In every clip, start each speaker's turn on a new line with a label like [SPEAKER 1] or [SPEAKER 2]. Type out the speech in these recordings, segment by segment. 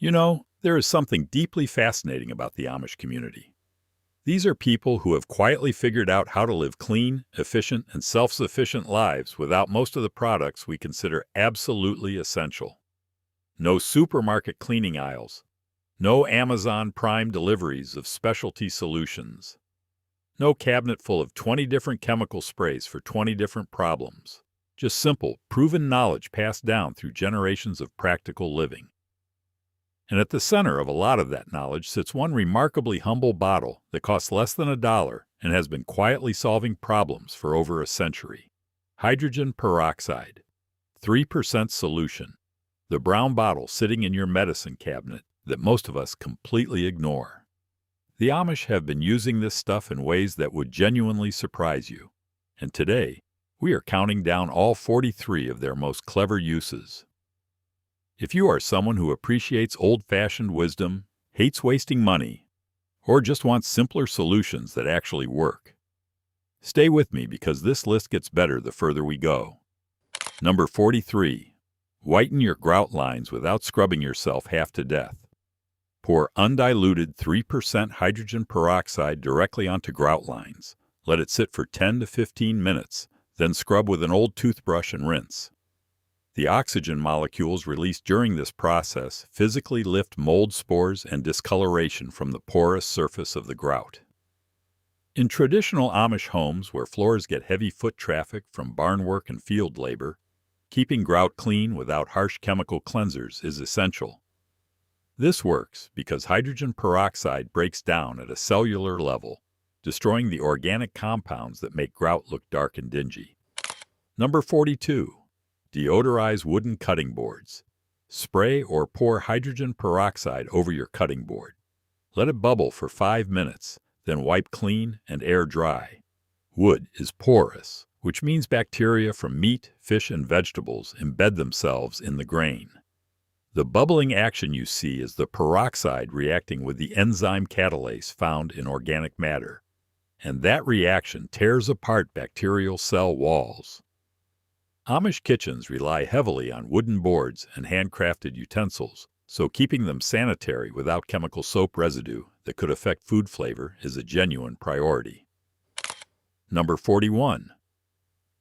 [SPEAKER 1] There is something deeply fascinating about the Amish community. These are people who have quietly figured out how to live clean, efficient, and self-sufficient lives without most of the products we consider absolutely essential. No supermarket cleaning aisles. No Amazon Prime deliveries of specialty solutions. No cabinet full of 20 different chemical sprays for 20 different problems. Just simple, proven knowledge passed down through generations of practical living. And at the center of a lot of that knowledge sits one remarkably humble bottle that costs less than $1 and has been quietly solving problems for over a century. Hydrogen peroxide. 3% solution. The brown bottle sitting in your medicine cabinet that most of us completely ignore. The Amish have been using this stuff in ways that would genuinely surprise you. And today, we are counting down all 43 of their most clever uses. If you are someone who appreciates old-fashioned wisdom, hates wasting money, or just wants simpler solutions that actually work, stay with me because this list gets better the further we go. Number 43. Whiten your grout lines without scrubbing yourself half to death. Pour undiluted 3% hydrogen peroxide directly onto grout lines. Let it sit for 10 to 15 minutes, then scrub with an old toothbrush and rinse. The oxygen molecules released during this process physically lift mold spores and discoloration from the porous surface of the grout. In traditional Amish homes where floors get heavy foot traffic from barn work and field labor, keeping grout clean without harsh chemical cleansers is essential. This works because hydrogen peroxide breaks down at a cellular level, destroying the organic compounds that make grout look dark and dingy. Number 42. Deodorize wooden cutting boards. Spray or pour hydrogen peroxide over your cutting board. Let it bubble for 5 minutes, then wipe clean and air dry. Wood is porous, which means bacteria from meat, fish, and vegetables embed themselves in the grain. The bubbling action you see is the peroxide reacting with the enzyme catalase found in organic matter, and that reaction tears apart bacterial cell walls. Amish kitchens rely heavily on wooden boards and handcrafted utensils, so keeping them sanitary without chemical soap residue that could affect food flavor is a genuine priority. Number 41.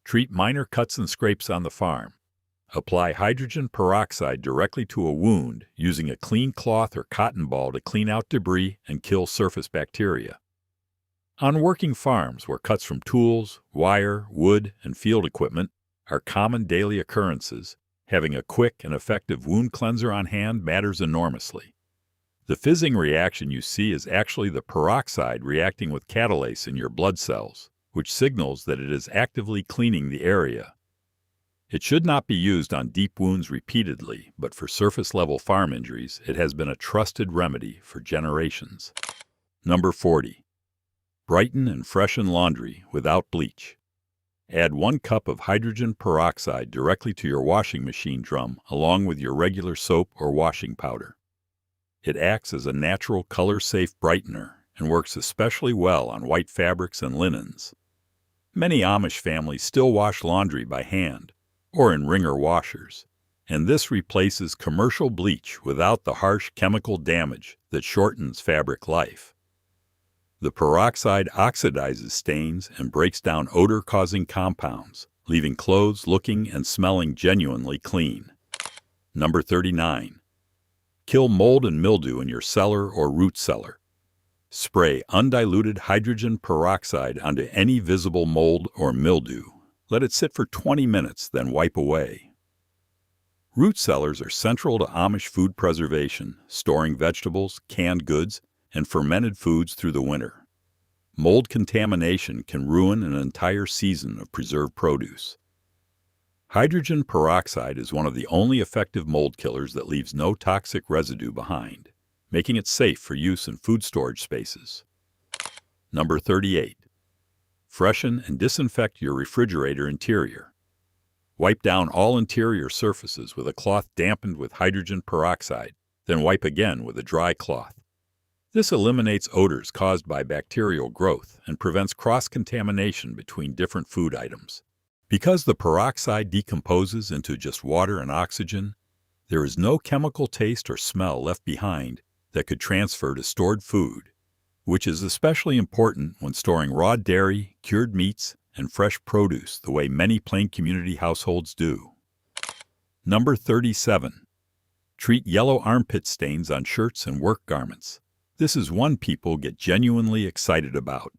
[SPEAKER 1] Treat minor cuts and scrapes on the farm. Apply hydrogen peroxide directly to a wound using a clean cloth or cotton ball to clean out debris and kill surface bacteria. On working farms where cuts from tools, wire, wood, and field equipment are common daily occurrences, having a quick and effective wound cleanser on hand matters enormously. The fizzing reaction you see is actually the peroxide reacting with catalase in your blood cells, which signals that it is actively cleaning the area. It should not be used on deep wounds repeatedly, but for surface-level farm injuries, it has been a trusted remedy for generations. Number 40. Brighten and freshen laundry without bleach. Add 1 cup of hydrogen peroxide directly to your washing machine drum along with your regular soap or washing powder. It acts as a natural color-safe brightener and works especially well on white fabrics and linens. Many Amish families still wash laundry by hand or in wringer washers, and this replaces commercial bleach without the harsh chemical damage that shortens fabric life. The peroxide oxidizes stains and breaks down odor-causing compounds, leaving clothes looking and smelling genuinely clean. Number 39. Kill mold and mildew in your cellar or root cellar. Spray undiluted hydrogen peroxide onto any visible mold or mildew. Let it sit for 20 minutes, then wipe away. Root cellars are central to Amish food preservation, storing vegetables, canned goods, and fermented foods through the winter. Mold contamination can ruin an entire season of preserved produce. Hydrogen peroxide is one of the only effective mold killers that leaves no toxic residue behind, making it safe for use in food storage spaces. Number 38. Freshen and disinfect your refrigerator interior. Wipe down all interior surfaces with a cloth dampened with hydrogen peroxide, then wipe again with a dry cloth. This eliminates odors caused by bacterial growth and prevents cross-contamination between different food items. Because the peroxide decomposes into just water and oxygen, There is no chemical taste or smell left behind that could transfer to stored food, which is especially important when storing raw dairy, cured meats, and fresh produce the way many Plain community households do. Number 37. Treat yellow armpit stains on shirts and work garments. This is one people get genuinely excited about.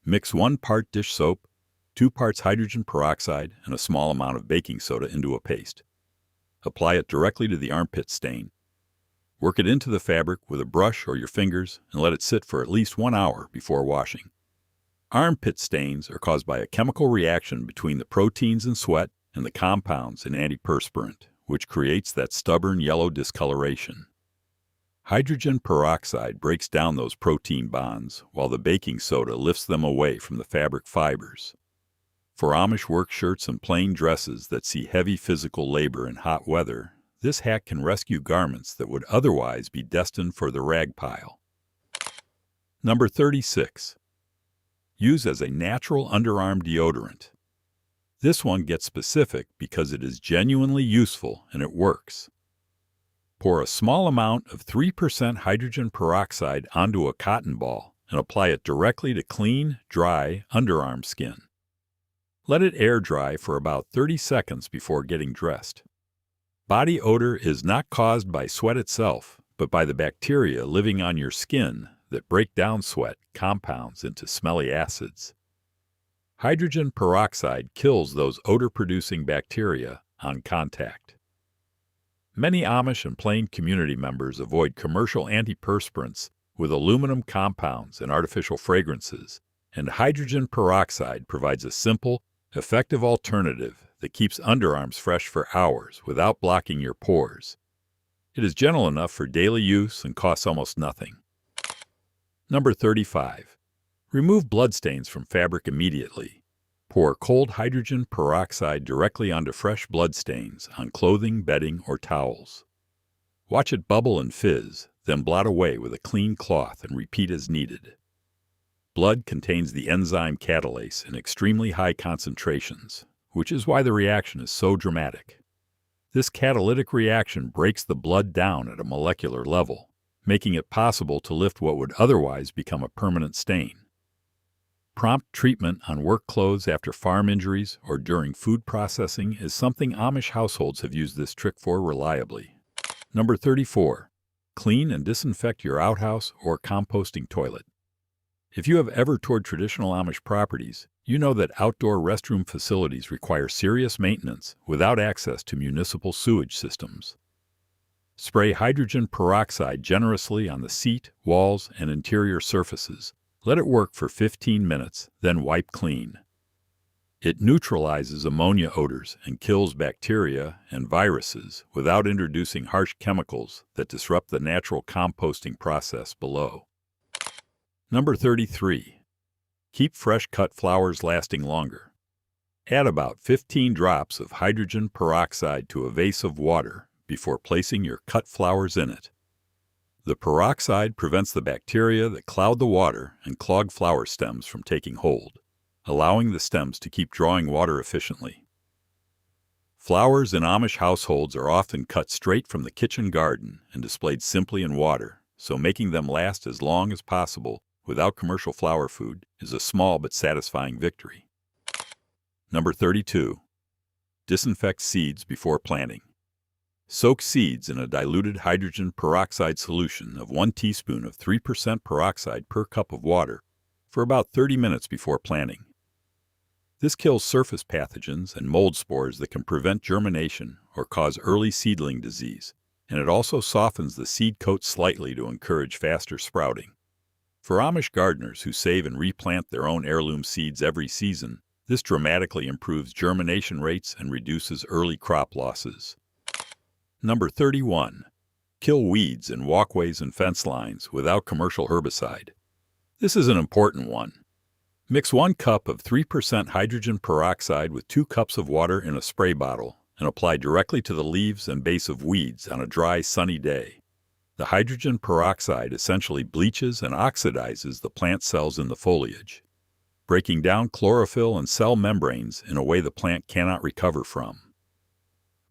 [SPEAKER 1] Mix 1 part dish soap, 2 parts hydrogen peroxide, and a small amount of baking soda into a paste. Apply it directly to the armpit stain. Work it into the fabric with a brush or your fingers and let it sit for at least 1 hour before washing. Armpit stains are caused by a chemical reaction between the proteins in sweat and the compounds in antiperspirant, which creates that stubborn yellow discoloration. Hydrogen peroxide breaks down those protein bonds, while the baking soda lifts them away from the fabric fibers. For Amish work shirts and plain dresses that see heavy physical labor in hot weather, this hack can rescue garments that would otherwise be destined for the rag pile. Number 36. Use as a natural underarm deodorant. This one gets specific because it is genuinely useful and it works. Pour a small amount of 3% hydrogen peroxide onto a cotton ball and apply it directly to clean, dry underarm skin. Let it air dry for about 30 seconds before getting dressed. Body odor is not caused by sweat itself, but by the bacteria living on your skin that break down sweat compounds into smelly acids. Hydrogen peroxide kills those odor-producing bacteria on contact. Many Amish and Plain community members avoid commercial antiperspirants with aluminum compounds and artificial fragrances, and hydrogen peroxide provides a simple, effective alternative that keeps underarms fresh for hours without blocking your pores. It is gentle enough for daily use and costs almost nothing. Number 35. Remove bloodstains from fabric immediately. Pour cold hydrogen peroxide directly onto fresh bloodstains on clothing, bedding, or towels. Watch it bubble and fizz, then blot away with a clean cloth and repeat as needed. Blood contains the enzyme catalase in extremely high concentrations, which is why the reaction is so dramatic. This catalytic reaction breaks the blood down at a molecular level, making it possible to lift what would otherwise become a permanent stain. Prompt treatment on work clothes after farm injuries or during food processing is something Amish households have used this trick for reliably. Number 34. Clean and disinfect your outhouse or composting toilet. If you have ever toured traditional Amish properties, you know that outdoor restroom facilities require serious maintenance without access to municipal sewage systems. Spray hydrogen peroxide generously on the seat, walls, and interior surfaces. Let it work for 15 minutes, then wipe clean. It neutralizes ammonia odors and kills bacteria and viruses without introducing harsh chemicals that disrupt the natural composting process below. Number 33. Keep fresh cut flowers lasting longer. Add about 15 drops of hydrogen peroxide to a vase of water before placing your cut flowers in it. The peroxide prevents the bacteria that cloud the water and clog flower stems from taking hold, allowing the stems to keep drawing water efficiently. Flowers in Amish households are often cut straight from the kitchen garden and displayed simply in water, so making them last as long as possible without commercial flower food is a small but satisfying victory. Number 32. Disinfect seeds before planting. Soak seeds in a diluted hydrogen peroxide solution of 1 teaspoon of 3% peroxide per cup of water for about 30 minutes before planting. This kills surface pathogens and mold spores that can prevent germination or cause early seedling disease, and it also softens the seed coat slightly to encourage faster sprouting. For Amish gardeners who save and replant their own heirloom seeds every season, this dramatically improves germination rates and reduces early crop losses. Number 31. Kill weeds in walkways and fence lines without commercial herbicide. This is an important one. Mix 1 cup of 3% hydrogen peroxide with 2 cups of water in a spray bottle and apply directly to the leaves and base of weeds on a dry, sunny day. The hydrogen peroxide essentially bleaches and oxidizes the plant cells in the foliage, breaking down chlorophyll and cell membranes in a way the plant cannot recover from.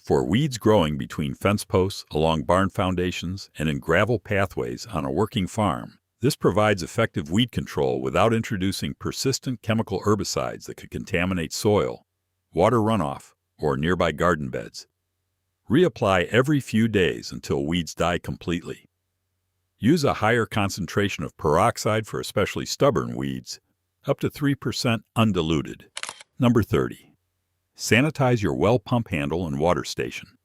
[SPEAKER 1] For weeds growing between fence posts, along barn foundations, and in gravel pathways on a working farm, this provides effective weed control without introducing persistent chemical herbicides that could contaminate soil, water runoff, or nearby garden beds. Reapply every few days until weeds die completely. Use a higher concentration of peroxide for especially stubborn weeds, up to 3% undiluted. Number 30. Sanitize your well pump handle and water station.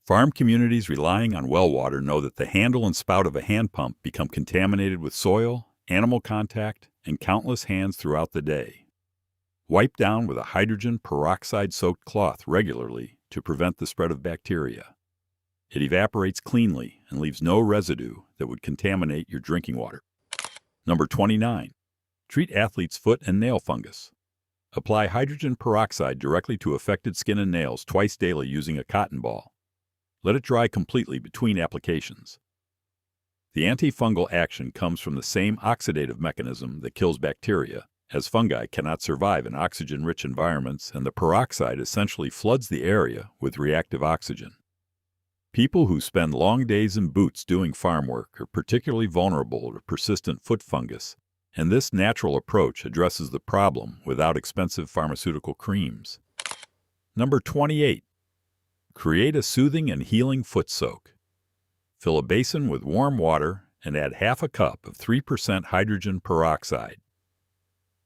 [SPEAKER 1] Farm communities relying on well water know that the handle and spout of a hand pump become contaminated with soil, animal contact, and countless hands throughout the day. Wipe down with a hydrogen peroxide-soaked cloth regularly to prevent the spread of bacteria. It evaporates cleanly and leaves no residue that would contaminate your drinking water. Number 29. Treat athlete's foot and nail fungus. Apply hydrogen peroxide directly to affected skin and nails twice daily using a cotton ball. Let it dry completely between applications. The antifungal action comes from the same oxidative mechanism that kills bacteria, as fungi cannot survive in oxygen-rich environments, and the peroxide essentially floods the area with reactive oxygen. People who spend long days in boots doing farm work are particularly vulnerable to persistent foot fungus, and this natural approach addresses the problem without expensive pharmaceutical creams. Number 28. Create a soothing and healing foot soak. Fill a basin with warm water and add half a cup of 3% hydrogen peroxide.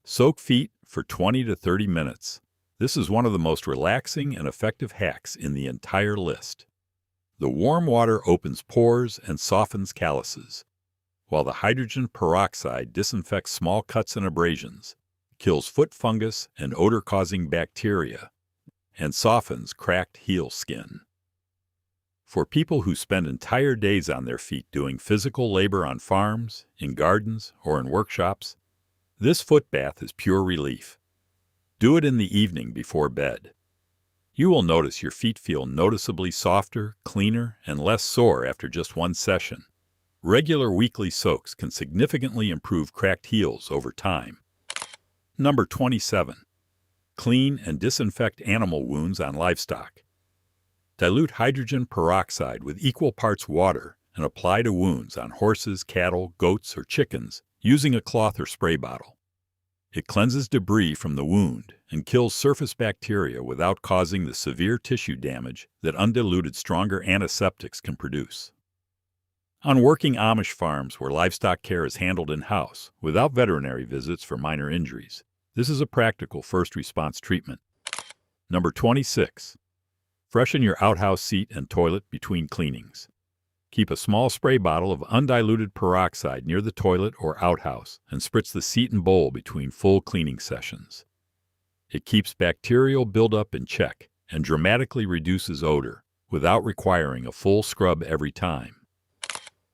[SPEAKER 1] Soak feet for 20 to 30 minutes. This is one of the most relaxing and effective hacks in the entire list. The warm water opens pores and softens calluses, while the hydrogen peroxide disinfects small cuts and abrasions, kills foot fungus and odor-causing bacteria, and softens cracked heel skin. For people who spend entire days on their feet doing physical labor on farms, in gardens, or in workshops, this foot bath is pure relief. Do it in the evening before bed. You will notice your feet feel noticeably softer, cleaner, and less sore after just one session. Regular weekly soaks can significantly improve cracked heels over time. Number 27. Clean and disinfect animal wounds on livestock. Dilute hydrogen peroxide with equal parts water and apply to wounds on horses, cattle, goats, or chickens using a cloth or spray bottle. It cleanses debris from the wound and kills surface bacteria without causing the severe tissue damage that undiluted stronger antiseptics can produce. On working Amish farms where livestock care is handled in-house, without veterinary visits for minor injuries, this is a practical first response treatment. Number 26. Freshen your outhouse seat and toilet between cleanings. Keep a small spray bottle of undiluted peroxide near the toilet or outhouse and spritz the seat and bowl between full cleaning sessions. It keeps bacterial buildup in check and dramatically reduces odor without requiring a full scrub every time.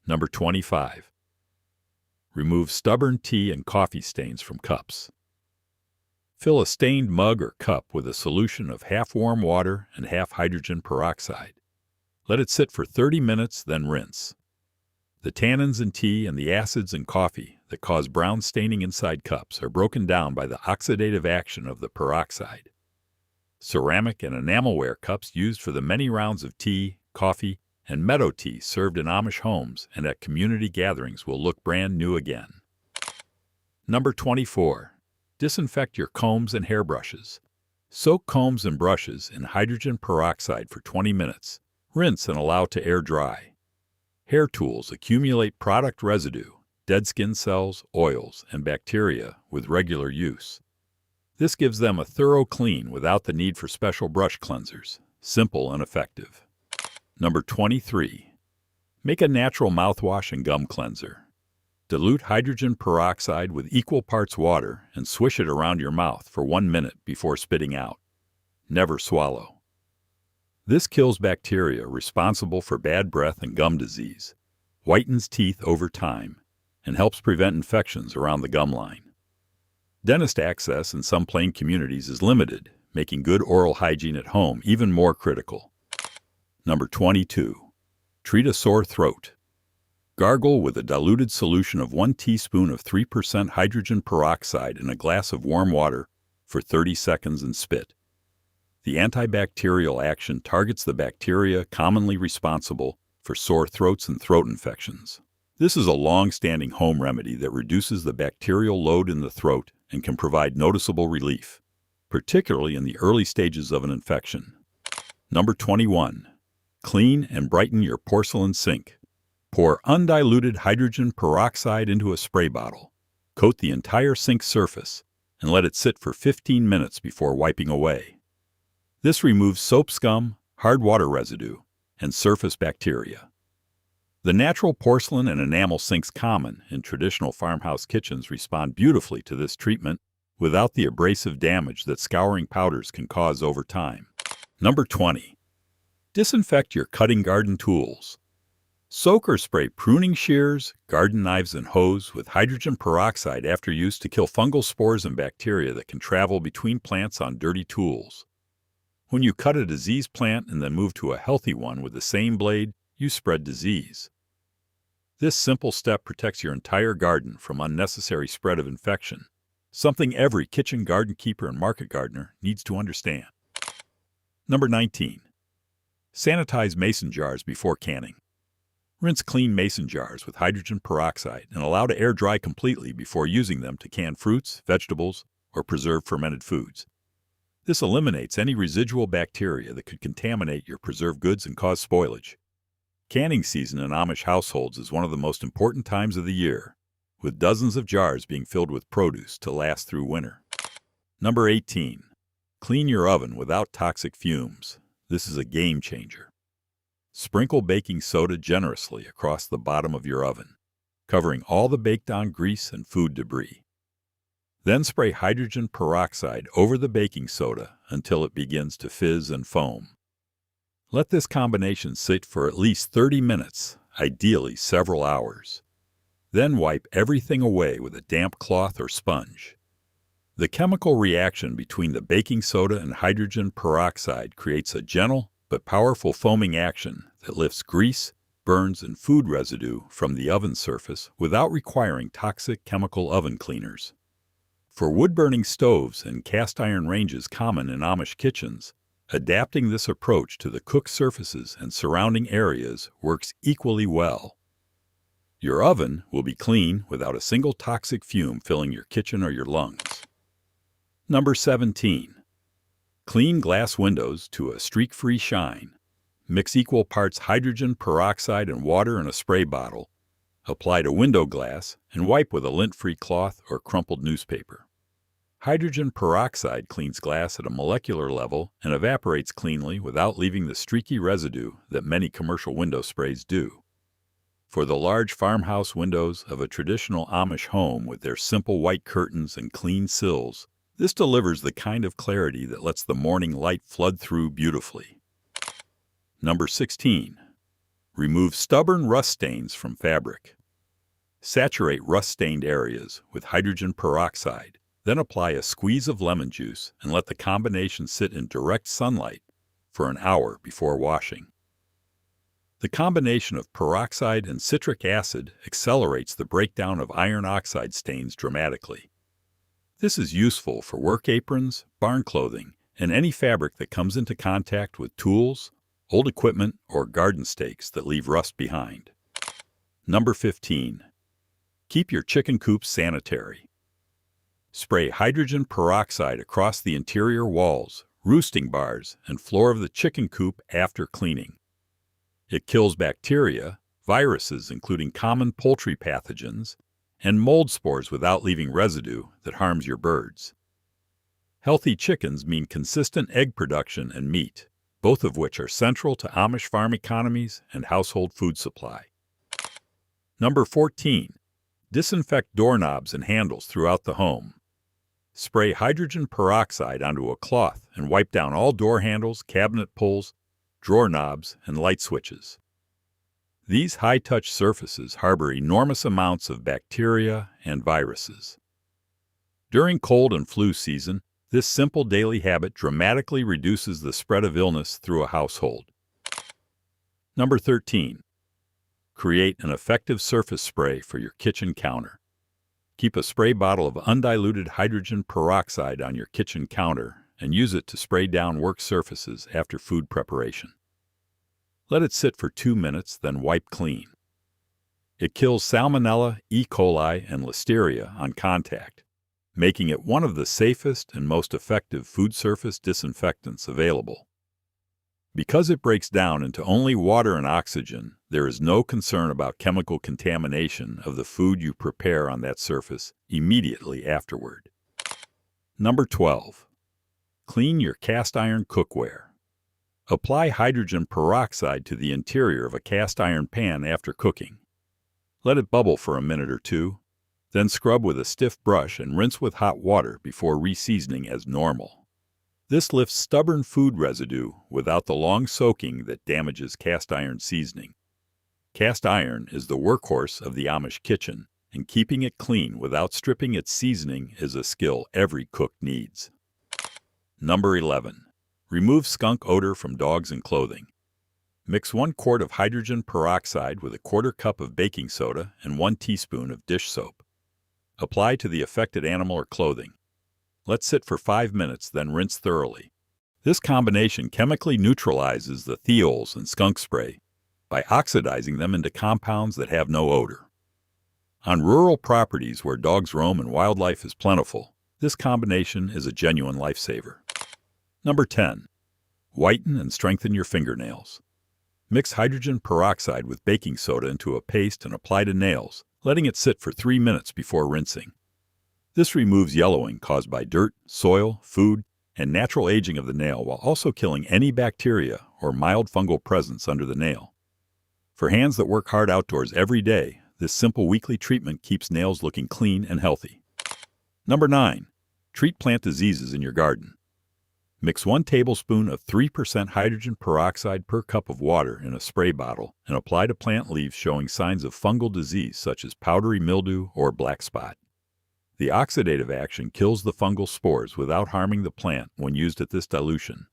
[SPEAKER 1] Number 25. Remove stubborn tea and coffee stains from cups. Fill a stained mug or cup with a solution of half warm water and half hydrogen peroxide. Let it sit for 30 minutes, then rinse. The tannins in tea and the acids in coffee that cause brown staining inside cups are broken down by the oxidative action of the peroxide. Ceramic and enamelware cups used for the many rounds of tea, coffee, and meadow tea served in Amish homes and at community gatherings will look brand new again. Number 24. Disinfect your combs and hairbrushes. Soak combs and brushes in hydrogen peroxide for 20 minutes. Rinse and allow to air dry. Hair tools accumulate product residue, dead skin cells, oils, and bacteria with regular use. This gives them a thorough clean without the need for special brush cleansers. Simple and effective. Number 23. Make a natural mouthwash and gum cleanser. Dilute hydrogen peroxide with equal parts water and swish it around your mouth for 1 minute before spitting out. Never swallow. This kills bacteria responsible for bad breath and gum disease, whitens teeth over time, and helps prevent infections around the gum line. Dentist access in some plain communities is limited, making good oral hygiene at home even more critical. Number 22. Treat a sore throat. Gargle with a diluted solution of 1 teaspoon of 3% hydrogen peroxide in a glass of warm water for 30 seconds and spit. The antibacterial action targets the bacteria commonly responsible for sore throats and throat infections. This is a long-standing home remedy that reduces the bacterial load in the throat and can provide noticeable relief, particularly in the early stages of an infection. Number 21. Clean and brighten your porcelain sink. Pour undiluted hydrogen peroxide into a spray bottle. Coat the entire sink surface and let it sit for 15 minutes before wiping away. This removes soap scum, hard water residue, and surface bacteria. The natural porcelain and enamel sinks common in traditional farmhouse kitchens respond beautifully to this treatment without the abrasive damage that scouring powders can cause over time. Number 20. Disinfect your cutting garden tools. Soak or spray pruning shears, garden knives, and hoes with hydrogen peroxide after use to kill fungal spores and bacteria that can travel between plants on dirty tools. When you cut a diseased plant and then move to a healthy one with the same blade, you spread disease. This simple step protects your entire garden from unnecessary spread of infection, something every kitchen garden keeper and market gardener needs to understand. Number 19. Sanitize mason jars before canning. Rinse clean mason jars with hydrogen peroxide and allow to air dry completely before using them to can fruits, vegetables, or preserve fermented foods. This eliminates any residual bacteria that could contaminate your preserved goods and cause spoilage. Canning season in Amish households is one of the most important times of the year, with dozens of jars being filled with produce to last through winter. Number 18. Clean your oven without toxic fumes. This is a game changer. Sprinkle baking soda generously across the bottom of your oven, covering all the baked-on grease and food debris. Then spray hydrogen peroxide over the baking soda until it begins to fizz and foam. Let this combination sit for at least 30 minutes, ideally several hours. Then wipe everything away with a damp cloth or sponge. The chemical reaction between the baking soda and hydrogen peroxide creates a gentle but powerful foaming action that lifts grease, burns, and food residue from the oven surface without requiring toxic chemical oven cleaners. For wood-burning stoves and cast-iron ranges common in Amish kitchens, adapting this approach to the cook surfaces and surrounding areas works equally well. Your oven will be clean without a single toxic fume filling your kitchen or your lungs. Number 17. Clean glass windows to a streak-free shine. Mix equal parts hydrogen peroxide and water in a spray bottle. Apply to window glass and wipe with a lint-free cloth or crumpled newspaper. Hydrogen peroxide cleans glass at a molecular level and evaporates cleanly without leaving the streaky residue that many commercial window sprays do. For the large farmhouse windows of a traditional Amish home with their simple white curtains and clean sills, this delivers the kind of clarity that lets the morning light flood through beautifully. Number 16. Remove stubborn rust stains from fabric. Saturate rust-stained areas with hydrogen peroxide, then apply a squeeze of lemon juice and let the combination sit in direct sunlight for an hour before washing. The combination of peroxide and citric acid accelerates the breakdown of iron oxide stains dramatically. This is useful for work aprons, barn clothing, and any fabric that comes into contact with tools, old equipment, or garden stakes that leave rust behind. Number 15. Keep your chicken coops sanitary. Spray hydrogen peroxide across the interior walls, roosting bars, and floor of the chicken coop after cleaning. It kills bacteria, viruses including common poultry pathogens, and mold spores without leaving residue that harms your birds. Healthy chickens mean consistent egg production and meat, both of which are central to Amish farm economies and household food supply. Number 14. Disinfect doorknobs and handles throughout the home. Spray hydrogen peroxide onto a cloth and wipe down all door handles, cabinet pulls, drawer knobs, and light switches. These high-touch surfaces harbor enormous amounts of bacteria and viruses. During cold and flu season, this simple daily habit dramatically reduces the spread of illness through a household. Number 13. Create an effective surface spray for your kitchen counter. Keep a spray bottle of undiluted hydrogen peroxide on your kitchen counter and use it to spray down work surfaces after food preparation. Let it sit for 2 minutes, then wipe clean. It kills Salmonella, E. coli, and Listeria on contact, making it one of the safest and most effective food surface disinfectants available. Because it breaks down into only water and oxygen, there is no concern about chemical contamination of the food you prepare on that surface immediately afterward. Number 12. Clean your cast iron cookware. Apply hydrogen peroxide to the interior of a cast iron pan after cooking. Let it bubble for a minute or two, then scrub with a stiff brush and rinse with hot water before re-seasoning as normal. This lifts stubborn food residue without the long soaking that damages cast iron seasoning. Cast iron is the workhorse of the Amish kitchen, and keeping it clean without stripping its seasoning is a skill every cook needs. Number 11. Remove skunk odor from dogs and clothing. Mix 1 quart of hydrogen peroxide with a 1/4 cup of baking soda and 1 teaspoon of dish soap. Apply to the affected animal or clothing. Let sit for 5 minutes, then rinse thoroughly. This combination chemically neutralizes the thiols in skunk spray by oxidizing them into compounds that have no odor. On rural properties where dogs roam and wildlife is plentiful, this combination is a genuine lifesaver. Number 10. Whiten and strengthen your fingernails. Mix hydrogen peroxide with baking soda into a paste and apply to nails, letting it sit for 3 minutes before rinsing. This removes yellowing caused by dirt, soil, food, and natural aging of the nail while also killing any bacteria or mild fungal presence under the nail. For hands that work hard outdoors every day, this simple weekly treatment keeps nails looking clean and healthy. Number 9. Treat plant diseases in your garden. Mix 1 tablespoon of 3% hydrogen peroxide per cup of water in a spray bottle and apply to plant leaves showing signs of fungal disease such as powdery mildew or black spot. The oxidative action kills the fungal spores without harming the plant when used at this dilution.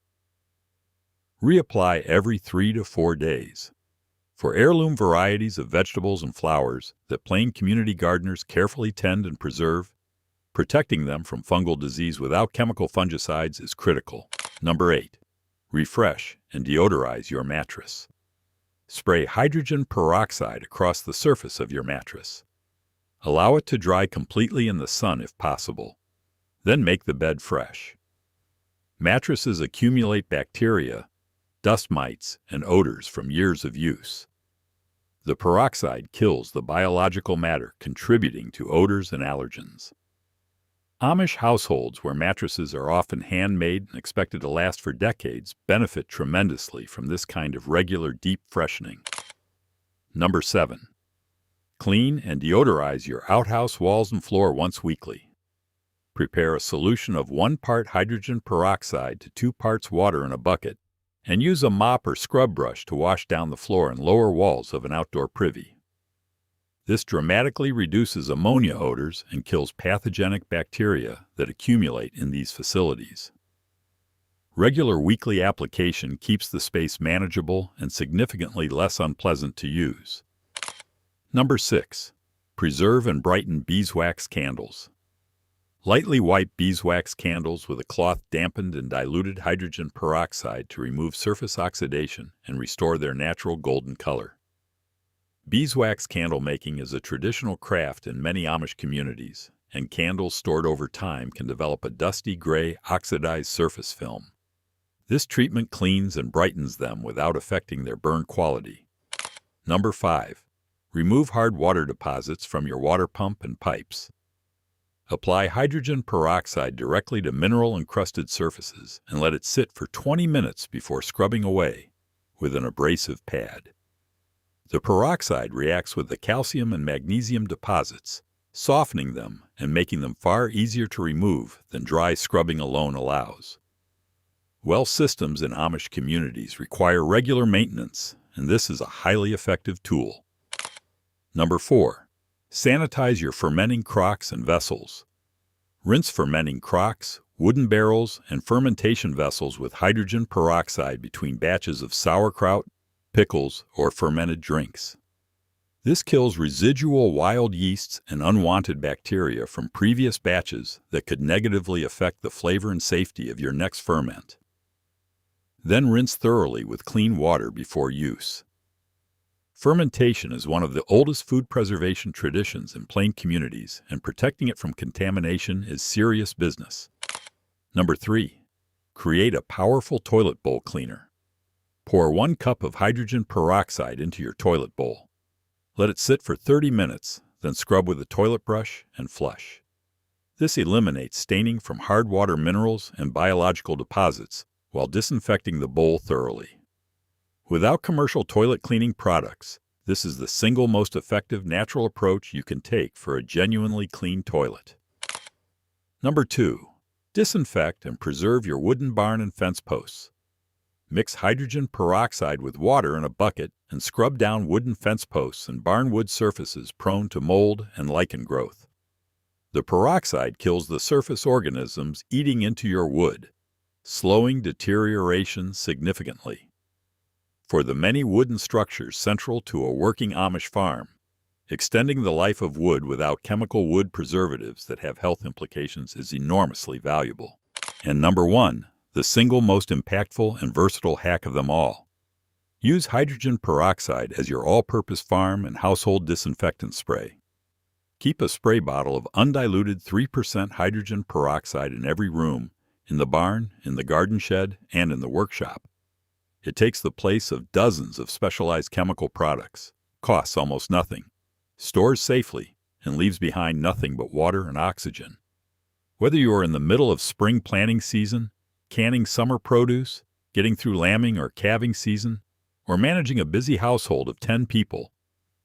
[SPEAKER 1] Reapply every 3 to 4 days. For heirloom varieties of vegetables and flowers that plain community gardeners carefully tend and preserve, protecting them from fungal disease without chemical fungicides is critical. Number 8. Refresh and deodorize your mattress. Spray hydrogen peroxide across the surface of your mattress. Allow it to dry completely in the sun if possible. Then make the bed fresh. Mattresses accumulate bacteria, dust mites, and odors from years of use. The peroxide kills the biological matter contributing to odors and allergens. Amish households, where mattresses are often handmade and expected to last for decades, benefit tremendously from this kind of regular deep freshening. Number 7. Clean and deodorize your outhouse walls and floor once weekly. Prepare a solution of 1 part hydrogen peroxide to 2 parts water in a bucket, and use a mop or scrub brush to wash down the floor and lower walls of an outdoor privy. This dramatically reduces ammonia odors and kills pathogenic bacteria that accumulate in these facilities. Regular weekly application keeps the space manageable and significantly less unpleasant to use. Number 6. Preserve and brighten beeswax candles. Lightly wipe beeswax candles with a cloth dampened in diluted hydrogen peroxide to remove surface oxidation and restore their natural golden color. Beeswax candle making is a traditional craft in many Amish communities, and candles stored over time can develop a dusty gray oxidized surface film. This treatment cleans and brightens them without affecting their burn quality. Number 5. Remove hard water deposits from your water pump and pipes. Apply hydrogen peroxide directly to mineral-encrusted surfaces and let it sit for 20 minutes before scrubbing away with an abrasive pad. The peroxide reacts with the calcium and magnesium deposits, softening them and making them far easier to remove than dry scrubbing alone allows. Well systems in Amish communities require regular maintenance, and this is a highly effective tool. Number 4. Sanitize your fermenting crocks and vessels. Rinse fermenting crocks, wooden barrels, and fermentation vessels with hydrogen peroxide between batches of sauerkraut, pickles, or fermented drinks. This kills residual wild yeasts and unwanted bacteria from previous batches that could negatively affect the flavor and safety of your next ferment. Then rinse thoroughly with clean water before use. Fermentation is one of the oldest food preservation traditions in Plain communities, and protecting it from contamination is serious business. Number 3. Create a powerful toilet bowl cleaner. Pour 1 cup of hydrogen peroxide into your toilet bowl. Let it sit for 30 minutes, then scrub with a toilet brush and flush. This eliminates staining from hard water minerals and biological deposits while disinfecting the bowl thoroughly. Without commercial toilet cleaning products, this is the single most effective natural approach you can take for a genuinely clean toilet. Number 2. Disinfect and preserve your wooden barn and fence posts. Mix hydrogen peroxide with water in a bucket and scrub down wooden fence posts and barn wood surfaces prone to mold and lichen growth. The peroxide kills the surface organisms eating into your wood, slowing deterioration significantly. For the many wooden structures central to a working Amish farm, extending the life of wood without chemical wood preservatives that have health implications is enormously valuable. And number 1, the single most impactful and versatile hack of them all. Use hydrogen peroxide as your all-purpose farm and household disinfectant spray. Keep a spray bottle of undiluted 3% hydrogen peroxide in every room, in the barn, in the garden shed, and in the workshop. It takes the place of dozens of specialized chemical products, costs almost nothing, stores safely, and leaves behind nothing but water and oxygen. Whether you are in the middle of spring planting season, canning summer produce, getting through lambing or calving season, or managing a busy household of 10 people,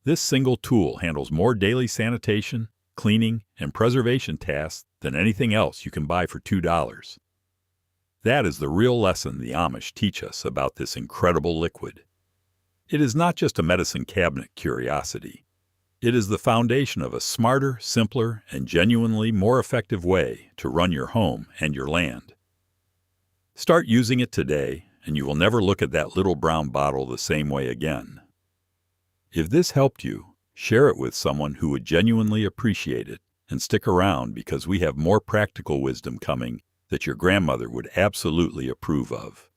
[SPEAKER 1] this single tool handles more daily sanitation, cleaning, and preservation tasks than anything else you can buy for $2. That is the real lesson the Amish teach us about this incredible liquid. It is not just a medicine cabinet curiosity. It is the foundation of a smarter, simpler, and genuinely more effective way to run your home and your land. Start using it today, and you will never look at that little brown bottle the same way again. If this helped you, share it with someone who would genuinely appreciate it, and stick around because we have more practical wisdom coming that your grandmother would absolutely approve of.